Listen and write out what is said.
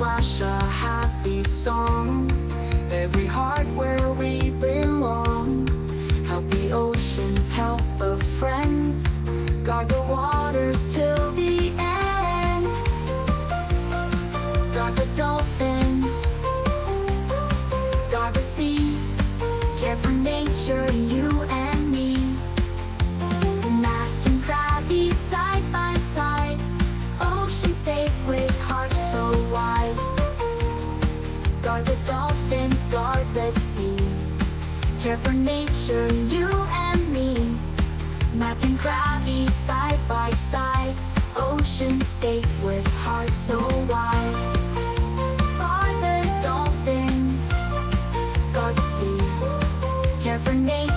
splash a happy song. Every heart where we belong. Help the oceans, help the friends. Guard the waters till the end. Guard the dolphins, guard the sea. Care for nature, you and me. Mac and Crabby side by side. Ocean safe with hearts so wide. Guard the dolphins, guard the sea. Care for nature, you and me. Mac and Crabby side by side. Ocean safe with hearts so wide. Guard the dolphins, guard the sea. Care for nature.